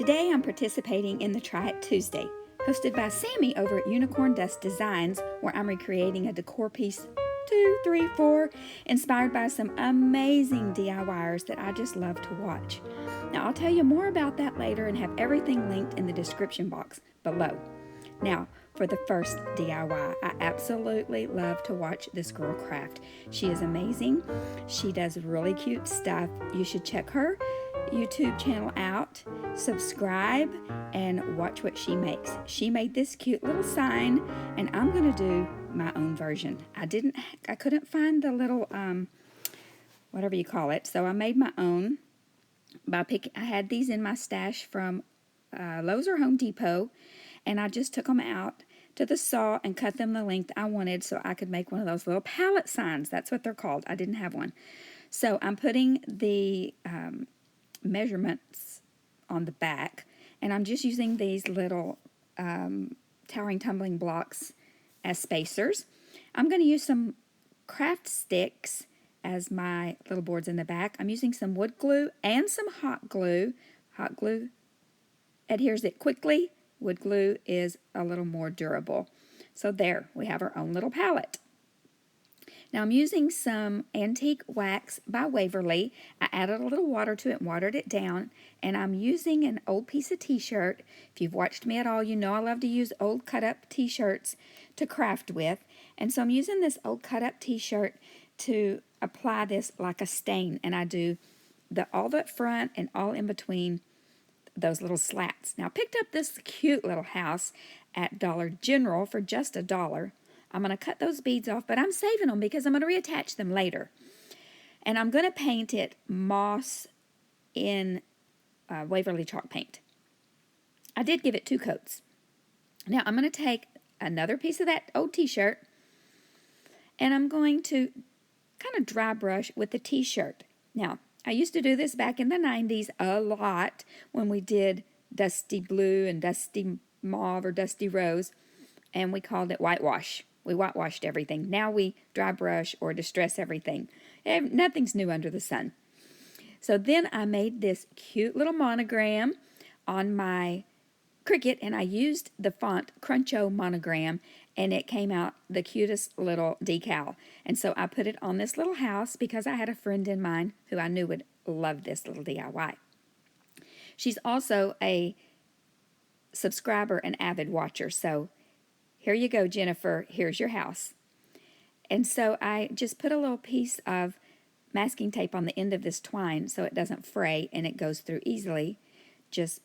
Today I'm participating in the Try It Tuesday, hosted by Sammie over at Unicorn Dust Designs, where I'm recreating a decor piece 2, 3, 4, inspired by some amazing DIYers that I just love to watch. Now I'll tell you more about that later and have everything linked in the description box below. Now, for the first DIY, I absolutely love to watch this girl craft. She is amazing. She does really cute stuff. You should check her YouTube channel out, subscribe, and watch what she makes. She made this cute little sign, and I'm going to do my own version. I couldn't find the little, whatever you call it, so I made my own by I had these in my stash from Lowe's or Home Depot, and I just took them out to the saw and cut them the length I wanted so I could make one of those little pallet signs. That's what they're called. I didn't have one. So I'm putting the measurements on the back, and I'm just using these little towering tumbling blocks as spacers. I'm going to use some craft sticks as my little boards in the back. I'm using some wood glue and some hot glue. Hot glue adheres it quickly. Wood glue is a little more durable. So there, we have our own little palette. Now I'm using some antique wax by Waverly. I added a little water to it and watered it down. And I'm using an old piece of t-shirt. If you've watched me at all, you know I love to use old cut-up t-shirts to craft with. And so I'm using this old cut-up t-shirt to apply this like a stain. And I do all the front and all in between those little slats. Now I picked up this cute little house at Dollar General for just $1. I'm going to cut those beads off, but I'm saving them because I'm going to reattach them later. And I'm going to paint it moss in Waverly chalk paint. I did give it 2 coats. Now I'm going to take another piece of that old t-shirt, and I'm going to kind of dry brush with the t-shirt. Now, I used to do this back in the 90s a lot when we did dusty blue and dusty mauve or dusty rose, and we called it whitewash. We whitewashed everything. Now we dry brush or distress everything. Nothing's new under the sun. So then I made this cute little monogram on my Cricut, and I used the font Cruncho Monogram, and it came out the cutest little decal. And so I put it on this little house because I had a friend in mind who I knew would love this little DIY. She's also a subscriber and avid watcher, so here you go, Jennifer. Here's your house. And so I just put a little piece of masking tape on the end of this twine so it doesn't fray and it goes through easily. Just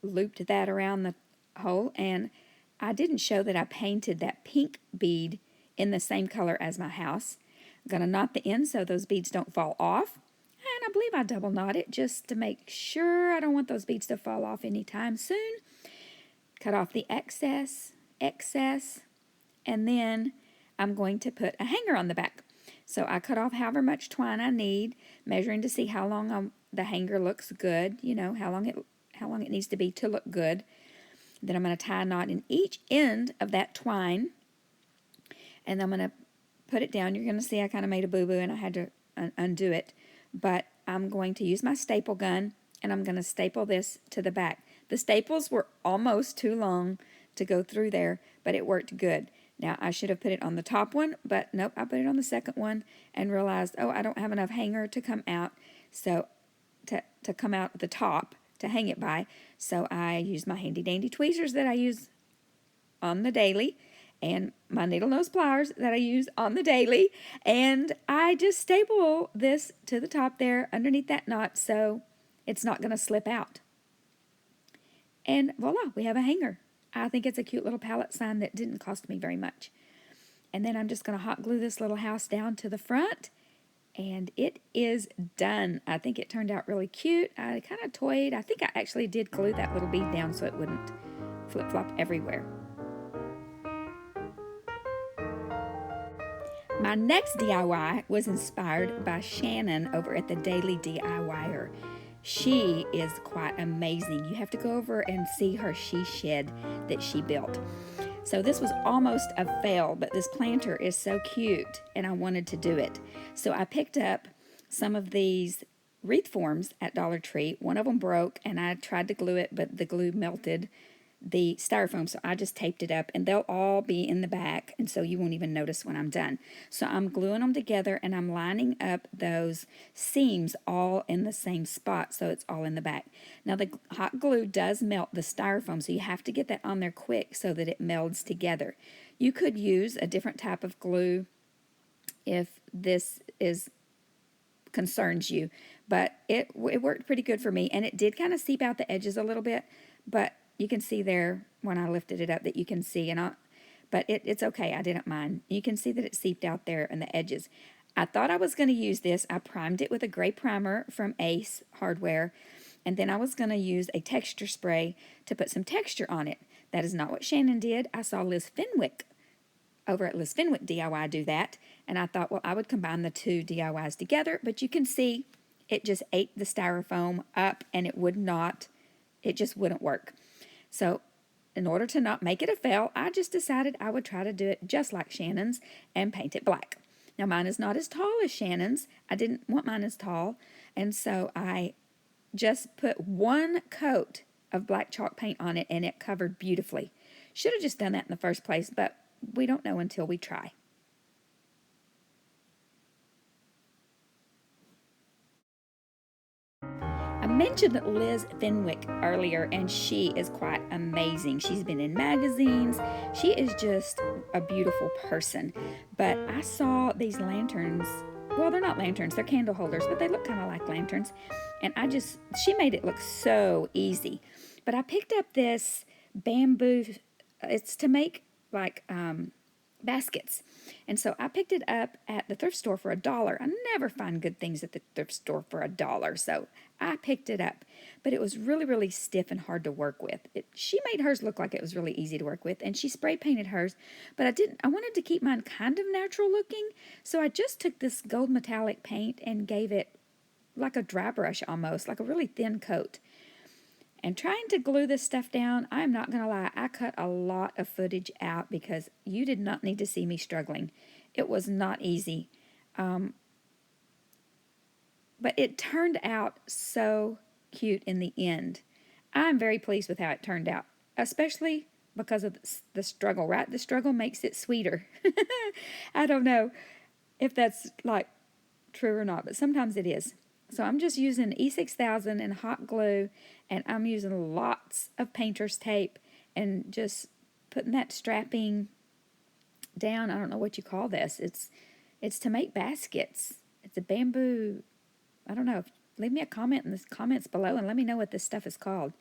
looped that around the hole, and I didn't show that I painted that pink bead in the same color as my house. I'm going to knot the end so those beads don't fall off, and I believe I double knot it just to make sure. I don't want those beads to fall off anytime soon. Cut off the excess, and then I'm going to put a hanger on the back. So I cut off however much twine I need, measuring to see how long the hanger looks good, you know, how long it needs to be to look good. Then I'm going to tie a knot in each end of that twine, and I'm going to put it down. You're going to see I kind of made a boo-boo, and I had to undo it. But I'm going to use my staple gun, and I'm going to staple this to the back. The staples were almost too long to go through there, but it worked good. Now, I should have put it on the top one, but nope, I put it on the second one and realized, oh, I don't have enough hanger to come out, so to come out at the top to hang it by. So I used my handy-dandy tweezers that I use on the daily and my needle nose pliers that I use on the daily, and I just staple this to the top there underneath that knot so it's not going to slip out. And voila, we have a hanger. I think it's a cute little pallet sign that didn't cost me very much. And then I'm just going to hot glue this little house down to the front, and it is done. I think it turned out really cute. I kind of toyed. I think I actually did glue that little bead down so it wouldn't flip-flop everywhere. My next DIY was inspired by Shannon over at the Daily DIYer. She is quite amazing. You have to go over and see her she shed that she built. So this was almost a fail, but this planter is so cute, and I wanted to do it. So I picked up some of these wreath forms at Dollar Tree. One of them broke, and I tried to glue it, but the glue melted the styrofoam, so I just taped it up, and they'll all be in the back, and so you won't even notice when I'm done. So I'm gluing them together, and I'm lining up those seams all in the same spot, so it's all in the back. Now the hot glue does melt the styrofoam, so you have to get that on there quick so that it melds together. You could use a different type of glue if this concerns you, but it worked pretty good for me, and it did kind of seep out the edges a little bit, but you can see there when I lifted it up that you can see, but it's okay. I didn't mind. You can see that it seeped out there in the edges. I thought I was going to use this. I primed it with a gray primer from Ace Hardware, and then I was going to use a texture spray to put some texture on it. That is not what Shannon did. I saw Liz Fenwick over at Liz Fenwick DIY do that, and I thought, well, I would combine the two DIYs together, but you can see it just ate the styrofoam up, and it just wouldn't work. So in order to not make it a fail, I just decided I would try to do it just like Shannon's and paint it black. Now mine is not as tall as Shannon's. I didn't want mine as tall, and so I just put one coat of black chalk paint on it, and it covered beautifully. Should have just done that in the first place, but we don't know until we try. I mentioned Liz Fenwick earlier, and she is quite amazing. She's been in magazines. She is just a beautiful person. But I saw these lanterns. Well, they're not lanterns. They're candle holders, but they look kind of like lanterns. And she made it look so easy. But I picked up this bamboo. It's to make like baskets. And so I picked it up at the thrift store for $1. I never find good things at the thrift store for $1, so I picked it up. But it was really, really stiff and hard to work with. She made hers look like it was really easy to work with, and she spray painted hers, but I wanted to keep mine kind of natural looking, so I just took this gold metallic paint and gave it like a dry brush almost, like a really thin coat. And trying to glue this stuff down, I'm not going to lie, I cut a lot of footage out because you did not need to see me struggling. It was not easy. But it turned out so cute in the end. I'm very pleased with how it turned out, especially because of the struggle, right? The struggle makes it sweeter. I don't know if that's like true or not, but sometimes it is. So I'm just using E6000 and hot glue, and I'm using lots of painter's tape and just putting that strapping down. I don't know what you call this. It's to make baskets. It's a bamboo. I don't know. Leave me a comment in the comments below and let me know what this stuff is called.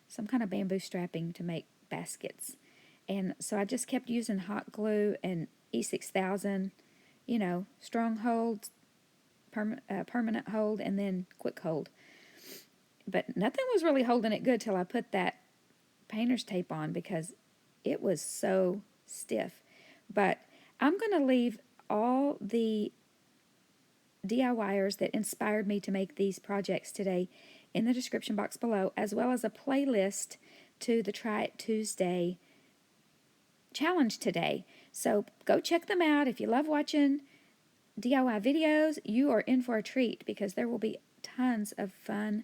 Some kind of bamboo strapping to make baskets. And so I just kept using hot glue and E6000, strong hold, permanent hold, and then quick hold. But nothing was really holding it good till I put that painter's tape on because it was so stiff. But I'm going to leave all the DIYers that inspired me to make these projects today in the description box below, as well as a playlist to the Try It Tuesday challenge today. So go check them out. If you love watching DIY videos, you are in for a treat because there will be tons of fun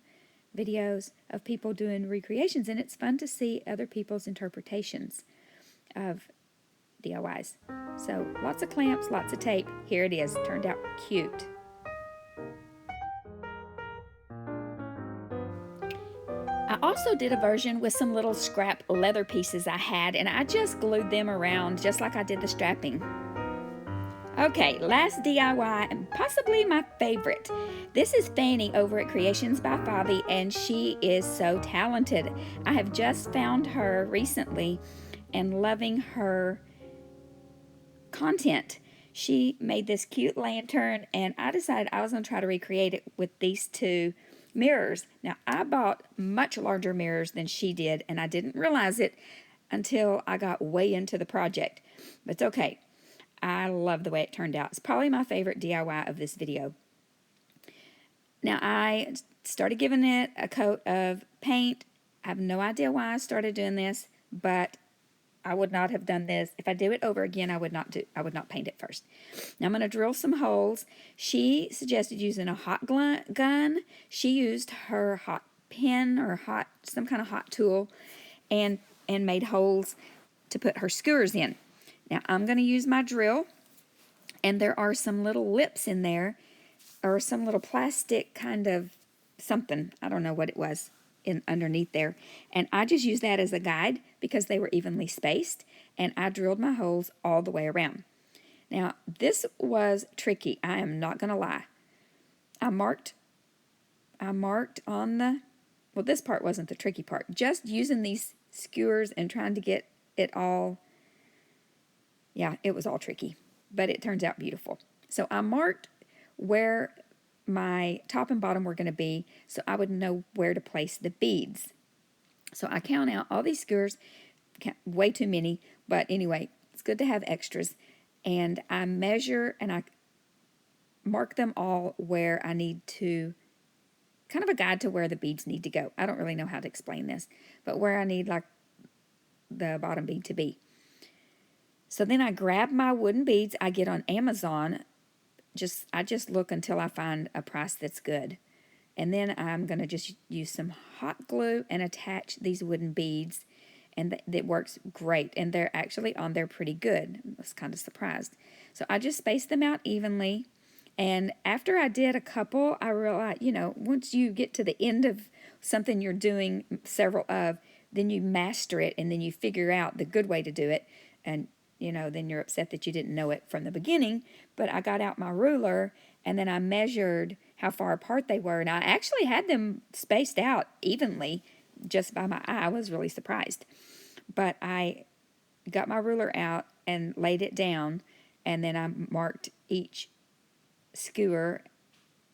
videos of people doing recreations, and it's fun to see other people's interpretations of DIYs. So lots of clamps, lots of tape. Here it is. Turned out cute. I also did a version with some little scrap leather pieces I had, and I just glued them around just like I did the strapping. Okay, last DIY, and possibly my favorite. This is Fanny over at Creations by Favi, and she is so talented. I have just found her recently and loving her content. She made this cute lantern, and I decided I was going to try to recreate it with these two mirrors. Now, I bought much larger mirrors than she did, and I didn't realize it until I got way into the project. But it's okay. I love the way it turned out. It's probably my favorite DIY of this video. Now, I started giving it a coat of paint. I have no idea why I started doing this, but I would not have done this. If I do it over again, I would not paint it first. Now I'm going to drill some holes. She suggested using a hot gun. She used her hot pen or some kind of hot tool and made holes to put her skewers in. Now I'm going to use my drill, and there are some little lips in there, or some little plastic kind of something. I don't know what it was underneath there. And I just used that as a guide because they were evenly spaced, and I drilled my holes all the way around. Now, this was tricky. I am not going to lie. I marked on the, well, this part wasn't the tricky part. Just using these skewers and trying to get it all, yeah, it was all tricky, but it turns out beautiful. So I marked where my top and bottom were going to be so I would know where to place the beads. So I count out all these skewers, way too many, but anyway, it's good to have extras. And I measure and I mark them all where I need to, kind of a guide to where the beads need to go. I don't really know how to explain this, but where I need like the bottom bead to be. So then I grab my wooden beads I get on Amazon. I just look until I find a price that's good. And then I'm going to just use some hot glue and attach these wooden beads. And that works great. And they're actually on there pretty good. I was kind of surprised. So I just spaced them out evenly. And after I did a couple, I realized, once you get to the end of something you're doing several of, then you master it and then you figure out the good way to do it. And then you're upset that you didn't know it from the beginning. But I got out my ruler and then I measured how far apart they were. And I actually had them spaced out evenly just by my eye. I was really surprised. But I got my ruler out and laid it down. And then I marked each skewer.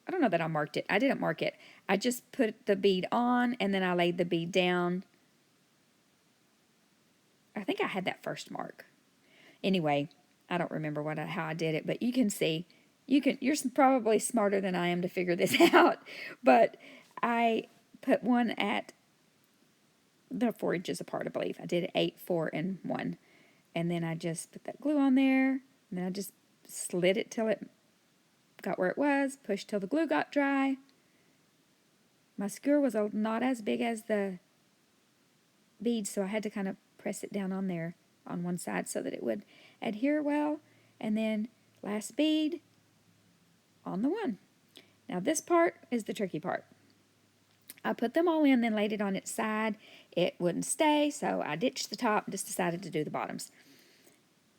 I don't know that I marked it. I didn't mark it. I just put the bead on and then I laid the bead down. I think I had that first mark. Anyway, I don't remember how I did it, but you can see, you're probably smarter than I am to figure this out, but I put one at the 4 inches apart, I believe. I did 8, 4, and 1, and then I just put that glue on there, and then I just slid it till it got where it was, pushed till the glue got dry. My skewer was not as big as the beads, so I had to kind of press it down on there on one side so that it would adhere well. And then last bead on the one. Now this part is the tricky part. I put them all in, then laid it on its side. It wouldn't stay, so I ditched the top and just decided to do the bottoms.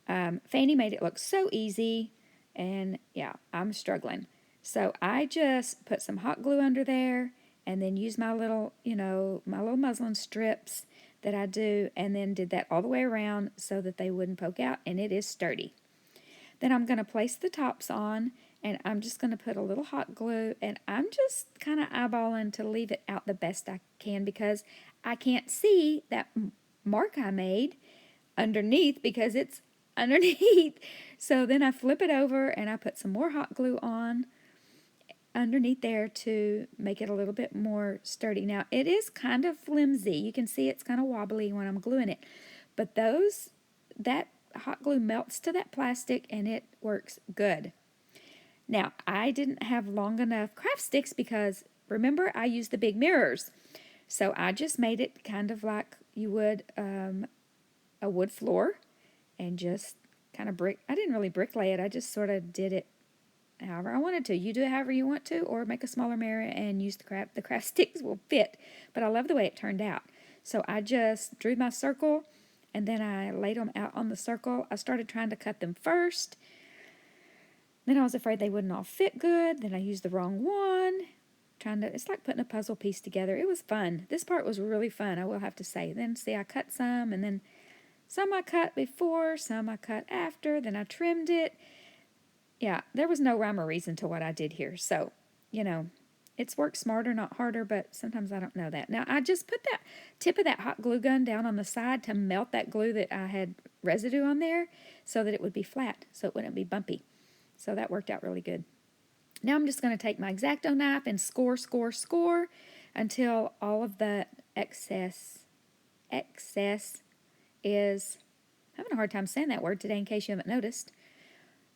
Fanny made it look so easy, and yeah, I'm struggling. So I just put some hot glue under there and then used my little, my little muslin strips that I do, and then did that all the way around so that they wouldn't poke out, and it is sturdy. Then I'm going to place the tops on, and I'm just going to put a little hot glue, and I'm just kind of eyeballing to leave it out the best I can because I can't see that mark I made underneath because it's underneath. So then I flip it over, and I put some more hot glue on underneath there to make it a little bit more sturdy. Now, it is kind of flimsy. You can see it's kind of wobbly when I'm gluing it. But that hot glue melts to that plastic and it works good. Now, I didn't have long enough craft sticks because, remember, I used the big mirrors. So I just made it kind of like you would a wood floor and just kind of I didn't really bricklay it. I just sort of did it however I wanted to. You do it however you want to, or make a smaller mirror and use the craft sticks will fit. But I love the way it turned out. So I just drew my circle, and then I laid them out on the circle. I started trying to cut them first. Then I was afraid they wouldn't all fit good. Then I used the wrong one. It's like putting a puzzle piece together. It was fun. This part was really fun, I will have to say. Then, see, I cut some, and then some I cut before, some I cut after. Then I trimmed it. Yeah, there was no rhyme or reason to what I did here. So, it's work smarter, not harder, but sometimes I don't know that. Now, I just put that tip of that hot glue gun down on the side to melt that glue that I had residue on there so that it would be flat, so it wouldn't be bumpy. So that worked out really good. Now I'm just going to take my X-Acto knife and score until all of the excess is having a hard time saying that word today in case you haven't noticed.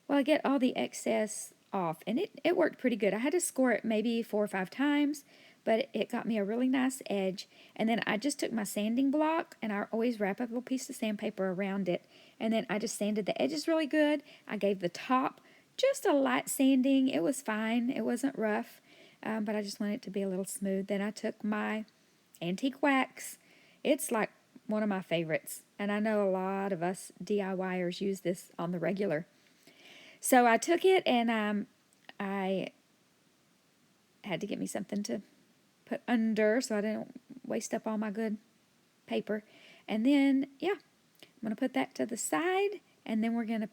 Well, I get all the excess off, and it worked pretty good. I had to score it maybe 4 or 5 times, but it got me a really nice edge. And then I just took my sanding block, and I always wrap a little piece of sandpaper around it, and then I just sanded the edges really good. I gave the top just a light sanding. It was fine. It wasn't rough, but I just wanted it to be a little smooth. Then I took my antique wax. It's like one of my favorites, and I know a lot of us DIYers use this on the regular. So I took it, and I had to get me something to put under so I didn't waste up all my good paper. And then, yeah, I'm going to put that to the side, and then we're going to,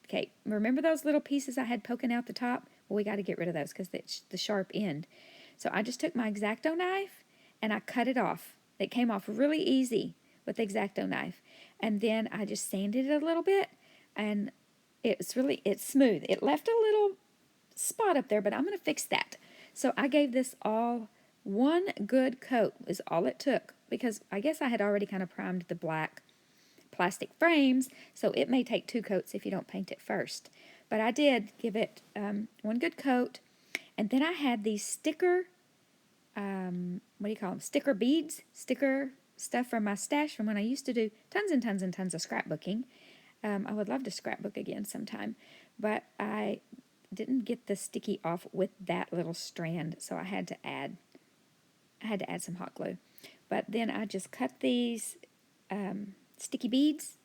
okay, remember those little pieces I had poking out the top? Well, we got to get rid of those because it's the sharp end. So I just took my X-Acto knife, and I cut it off. It came off really easy with the X-Acto knife. And then I just sanded it a little bit, and it's smooth. It left a little spot up there, but I'm going to fix that. So I gave this all one good coat is all it took, because I guess I had already kind of primed the black plastic frames, so it may take 2 coats if you don't paint it first. But I did give it one good coat, and then I had these sticker, what do you call them, sticker beads, sticker stuff from my stash from when I used to do tons and tons and tons of scrapbooking. I would love to scrapbook again sometime, but I didn't get the sticky off with that little strand, so I had to add some hot glue. But then I just cut these sticky beads,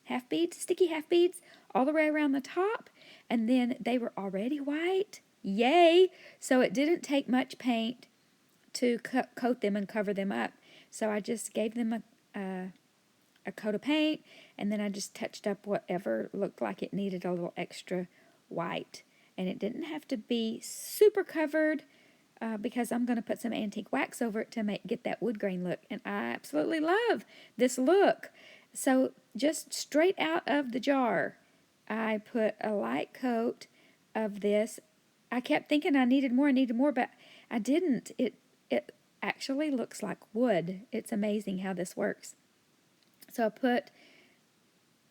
sticky half beads, all the way around the top, and then they were already white. Yay! So it didn't take much paint to coat them and cover them up. So I just gave them a coat of paint, and then I just touched up whatever looked like it needed a little extra white. And it didn't have to be super covered because I'm going to put some antique wax over it to get that wood grain look. And I absolutely love this look. So just straight out of the jar, I put a light coat of this. I kept thinking I needed more, but I didn't. It actually looks like wood. It's amazing how this works. So I put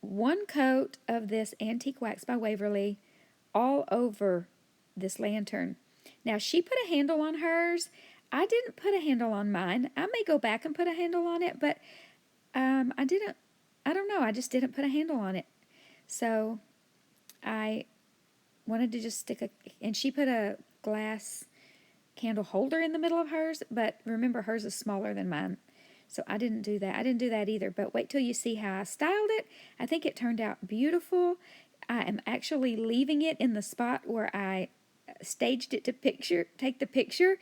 one coat of this antique wax by Waverly all over this lantern. Now, she put a handle on hers. I didn't put a handle on mine. I may go back and put a handle on it, but I don't know. I just didn't put a handle on it. So I wanted to just and she put a glass candle holder in the middle of hers, but remember, hers is smaller than mine. So I didn't do that. I didn't do that either, but wait till you see how I styled it. I think it turned out beautiful. I am actually leaving it in the spot where I staged it to take the picture.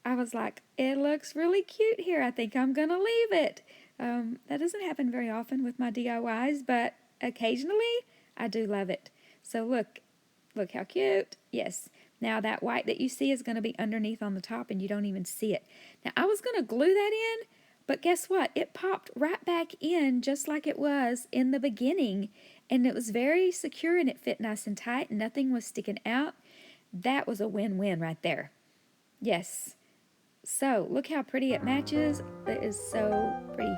I was like, it looks really cute here. I think I'm going to leave it. That doesn't happen very often with my DIYs, but occasionally I do love it. So look how cute. Yes. Now that white that you see is going to be underneath on the top, and you don't even see it. Now I was going to glue that in, but guess what? It popped right back in just like it was in the beginning, and it was very secure, and it fit nice and tight, and nothing was sticking out. That was a win-win right there. Yes. So look how pretty it matches. It is so pretty.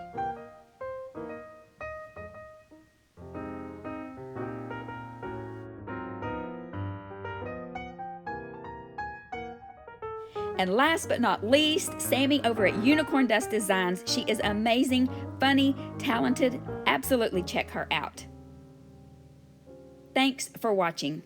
And last but not least, Sammie over at Unicorn Dust Designs. She is amazing, funny, talented. Absolutely check her out. Thanks for watching.